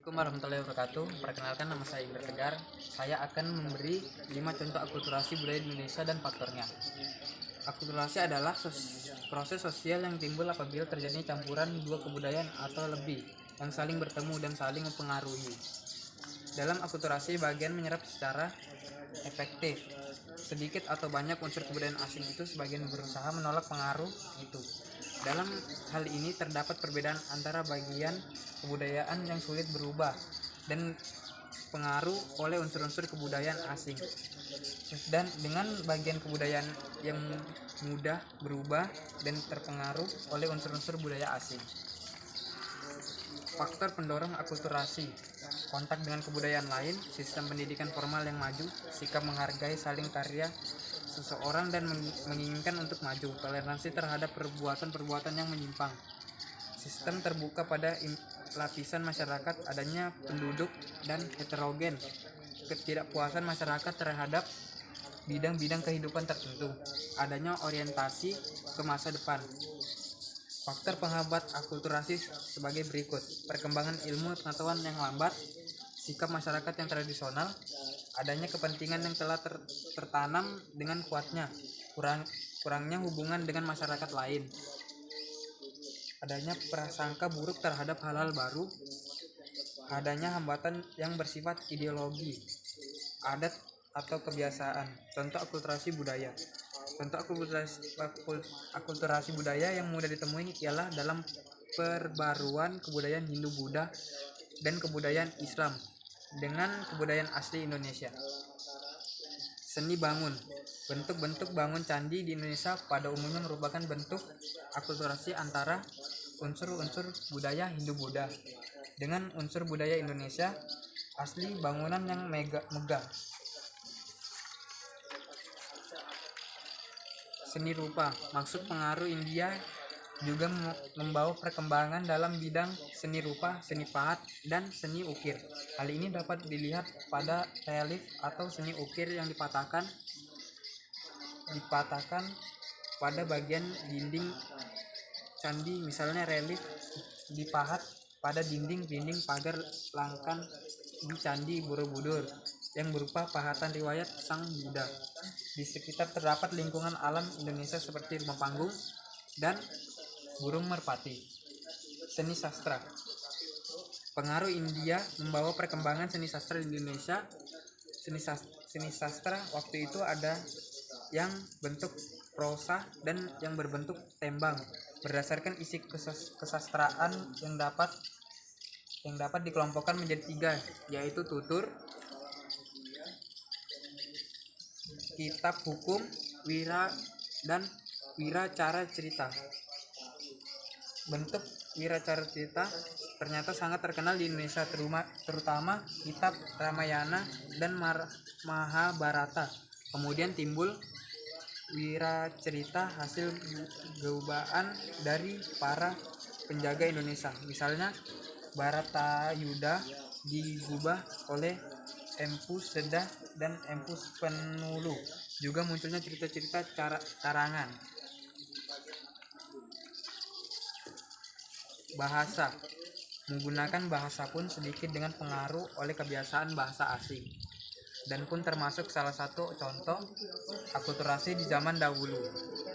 Assalamualaikum warahmatullahi wabarakatuh. Perkenalkan, nama saya Indra Tegar. Saya akan memberi 5 contoh akulturasi budaya Indonesia dan faktornya. Akulturasi adalah proses sosial yang timbul apabila terjadi campuran dua kebudayaan atau lebih yang saling bertemu dan saling mempengaruhi. Dalam akulturasi, bagian menyerap secara efektif. Sedikit atau banyak unsur kebudayaan asing itu sebagian berusaha menolak pengaruh itu. Dalam hal ini terdapat perbedaan antara bagian kebudayaan yang sulit berubah dan pengaruh oleh unsur-unsur kebudayaan asing, dan dengan bagian kebudayaan yang mudah berubah dan terpengaruh oleh unsur-unsur budaya asing. Faktor pendorong akulturasi: kontak dengan kebudayaan lain, sistem pendidikan formal yang maju, sikap menghargai saling karya seseorang dan menginginkan untuk maju, toleransi terhadap perbuatan-perbuatan yang menyimpang, sistem terbuka pada lapisan masyarakat, adanya penduduk dan heterogen, ketidakpuasan masyarakat terhadap bidang-bidang kehidupan tertentu, adanya orientasi ke masa depan. Faktor penghambat akulturasi sebagai berikut: perkembangan ilmu pengetahuan yang lambat, sikap masyarakat yang tradisional, adanya kepentingan yang telah tertanam dengan kuatnya, kurangnya hubungan dengan masyarakat lain, adanya prasangka buruk terhadap hal-hal baru, adanya hambatan yang bersifat ideologi, adat atau kebiasaan. Contoh akulturasi budaya. Contoh akulturasi budaya yang mudah ditemui ialah dalam perbaruan kebudayaan Hindu-Buddha dan kebudayaan Islam dengan kebudayaan asli Indonesia. Seni bangun. Bentuk-bentuk bangun candi di Indonesia pada umumnya merupakan bentuk akulturasi antara unsur-unsur budaya Hindu-Buddha dengan unsur budaya Indonesia asli bangunan yang megah. Seni rupa. Maksud pengaruh India juga membawa perkembangan dalam bidang seni rupa, seni pahat, dan seni ukir. Hal ini dapat dilihat pada relief atau seni ukir yang dipatahkan pada bagian dinding candi, misalnya relief dipahat pada dinding pagar langkan di Candi Borobudur yang berupa pahatan riwayat Sang Buddha. Di sekitar terdapat lingkungan alam Indonesia seperti rumah panggung dan burung merpati. Seni sastra. Pengaruh India membawa perkembangan seni sastra di Indonesia. Seni sastra waktu itu ada yang bentuk prosa dan yang berbentuk tembang, berdasarkan isi kesastraan yang dapat dikelompokkan menjadi 3, yaitu tutur, kitab hukum, dan wiracara cerita. Bentuk wiracara cerita ternyata sangat terkenal di Indonesia, terutama kitab Ramayana dan Mahabharata. Kemudian timbul wiracerita hasil gubaan dari para penjaga Indonesia. Misalnya Baratayuda digubah oleh Empu Sedah dan Empu Penulu. Juga munculnya cerita-cerita karangan. Bahasa. Menggunakan bahasa pun sedikit dengan pengaruh oleh kebiasaan bahasa asing, dan pun termasuk salah satu contoh akulturasi di zaman dahulu.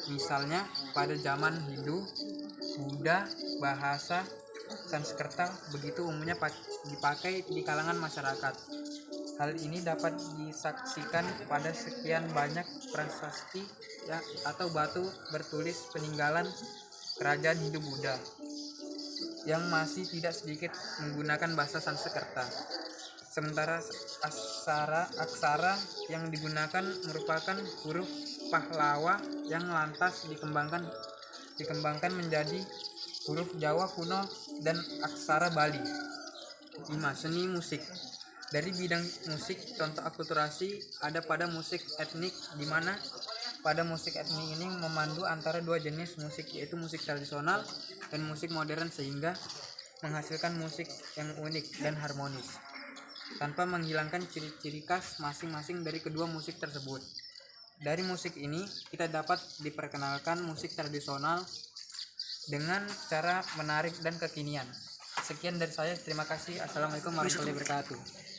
Misalnya pada zaman Hindu, Buddha, bahasa Sanskerta begitu umumnya dipakai di kalangan masyarakat. Hal ini dapat disaksikan pada sekian banyak prasasti atau batu bertulis peninggalan kerajaan Hindu-Buddha yang masih tidak sedikit menggunakan bahasa Sanskerta. Sementara aksara yang digunakan merupakan huruf Pahlawa yang lantas dikembangkan menjadi huruf Jawa kuno dan aksara Bali. 5. Seni musik. Dari bidang musik, contoh akulturasi ada pada musik etnik, di mana pada musik etnik ini memandu antara 2 jenis musik, yaitu musik tradisional dan musik modern, sehingga menghasilkan musik yang unik dan harmonis tanpa menghilangkan ciri-ciri khas masing-masing dari kedua musik tersebut. Dari musik ini kita dapat diperkenalkan musik tradisional dengan cara menarik dan kekinian. Sekian dari saya. Terima kasih. Assalamualaikum warahmatullahi wabarakatuh.